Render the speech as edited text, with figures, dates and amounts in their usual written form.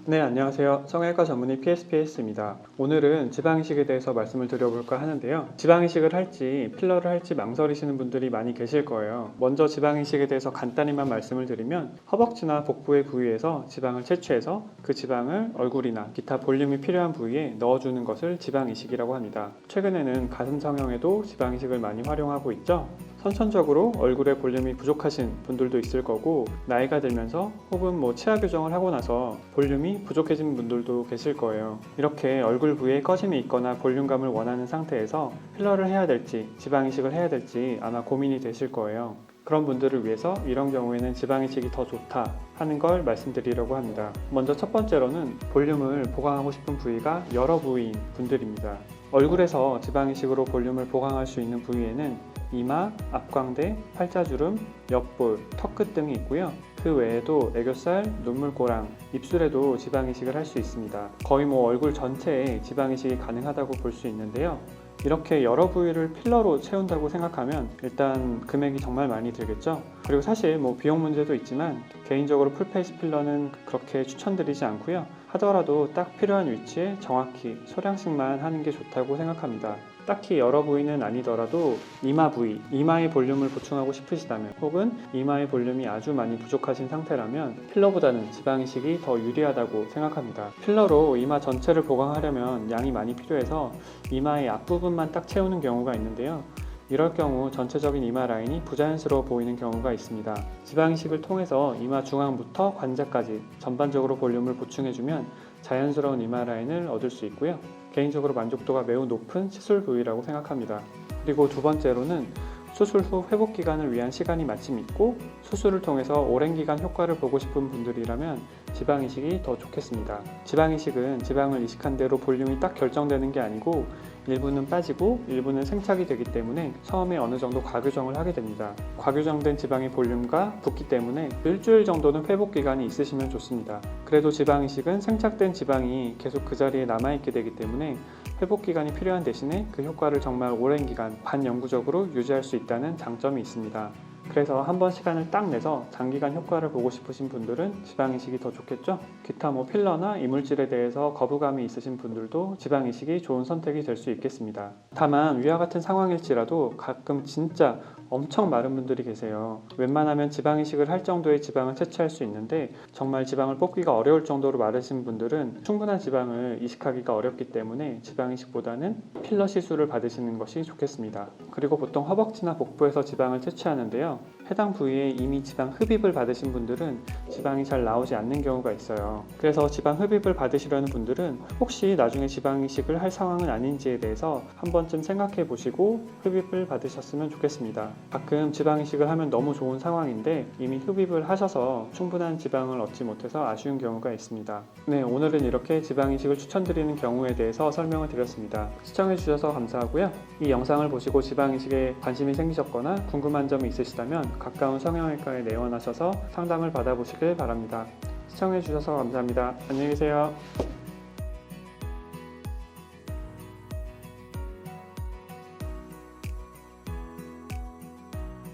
네, 안녕하세요. 성형외과 전문의 PSPS입니다. 오늘은 지방이식에 대해서 말씀을 드려볼까 하는데요. 지방이식을 할지 필러를 할지 망설이시는 분들이 많이 계실 거예요. 먼저 지방이식에 대해서 간단히만 말씀을 드리면 허벅지나 복부의 부위에서 지방을 채취해서 그 지방을 얼굴이나 기타 볼륨이 필요한 부위에 넣어주는 것을 지방이식이라고 합니다. 최근에는 가슴 성형에도 지방이식을 많이 활용하고 있죠. 선천적으로 얼굴에 볼륨이 부족하신 분들도 있을 거고, 나이가 들면서 혹은 치아 교정을 하고 나서 볼륨이 부족해진 분들도 계실 거예요. 이렇게 얼굴 부위에 꺼짐이 있거나 볼륨감을 원하는 상태에서 필러를 해야 될지 지방 이식을 해야 될지 아마 고민이 되실 거예요. 그런 분들을 위해서 이런 경우에는 지방 이식이 더 좋다 하는 걸 말씀드리려고 합니다. 먼저 첫 번째로는 볼륨을 보강하고 싶은 부위가 여러 부위인 분들입니다. 얼굴에서 지방 이식으로 볼륨을 보강할 수 있는 부위에는 이마, 앞광대, 팔자주름, 옆볼, 턱끝 등이 있고요. 그 외에도 애교살, 눈물꼬랑, 입술에도 지방 이식을 할 수 있습니다. 거의 얼굴 전체에 지방 이식이 가능하다고 볼 수 있는데요. 이렇게 여러 부위를 필러로 채운다고 생각하면 일단 금액이 정말 많이 들겠죠. 그리고 사실 비용 문제도 있지만 개인적으로 풀페이스 필러는 그렇게 추천드리지 않고요. 하더라도 딱 필요한 위치에 정확히 소량씩만 하는 게 좋다고 생각합니다. 딱히 여러 부위는 아니더라도 이마 부위, 이마의 볼륨을 보충하고 싶으시다면 혹은 이마의 볼륨이 아주 많이 부족하신 상태라면 필러보다는 지방 이식이 더 유리하다고 생각합니다. 필러로 이마 전체를 보강하려면 양이 많이 필요해서 이마의 앞부분만 딱 채우는 경우가 있는데요. 이럴 경우 전체적인 이마 라인이 부자연스러워 보이는 경우가 있습니다. 지방 이식을 통해서 이마 중앙부터 관자까지 전반적으로 볼륨을 보충해주면 자연스러운 이마 라인을 얻을 수 있고요. 개인적으로 만족도가 매우 높은 시술 부위라고 생각합니다. 그리고 두 번째로는 수술 후 회복 기간을 위한 시간이 마침 있고 수술을 통해서 오랜 기간 효과를 보고 싶은 분들이라면 지방 이식이 더 좋겠습니다. 지방 이식은 지방을 이식한 대로 볼륨이 딱 결정되는 게 아니고 일부는 빠지고 일부는 생착이 되기 때문에 처음에 어느 정도 과교정을 하게 됩니다. 과교정된 지방의 볼륨과 붓기 때문에 일주일 정도는 회복 기간이 있으시면 좋습니다. 그래도 지방 이식은 생착된 지방이 계속 그 자리에 남아있게 되기 때문에 회복 기간이 필요한 대신에 그 효과를 정말 오랜 기간 반영구적으로 유지할 수 있다는 장점이 있습니다. 그래서 한번 시간을 딱 내서 장기간 효과를 보고 싶으신 분들은 지방 이식이 더 좋겠죠? 기타 필러나 이물질에 대해서 거부감이 있으신 분들도 지방 이식이 좋은 선택이 될 수 있겠습니다. 다만 위와 같은 상황일지라도 가끔 진짜 엄청 마른 분들이 계세요. 웬만하면 지방 이식을 할 정도의 지방을 채취할 수 있는데 정말 지방을 뽑기가 어려울 정도로 마르신 분들은 충분한 지방을 이식하기가 어렵기 때문에 지방 이식보다는 필러 시술을 받으시는 것이 좋겠습니다. 그리고 보통 허벅지나 복부에서 지방을 채취하는데요. 해당 부위에 이미 지방 흡입을 받으신 분들은 지방이 잘 나오지 않는 경우가 있어요. 그래서 지방 흡입을 받으시려는 분들은 혹시 나중에 지방 이식을 할 상황은 아닌지에 대해서 한 번쯤 생각해 보시고 흡입을 받으셨으면 좋겠습니다. 가끔 지방 이식을 하면 너무 좋은 상황인데 이미 흡입을 하셔서 충분한 지방을 얻지 못해서 아쉬운 경우가 있습니다. 네, 오늘은 이렇게 지방 이식을 추천드리는 경우에 대해서 설명을 드렸습니다. 시청해 주셔서 감사하고요. 이 영상을 보시고 지방 이식에 관심이 생기셨거나 궁금한 점이 있으시다면 가까운 성형외과에 내원하셔서 상담을 받아보시길 바랍니다. 시청해 주셔서 감사합니다. 안녕히 계세요.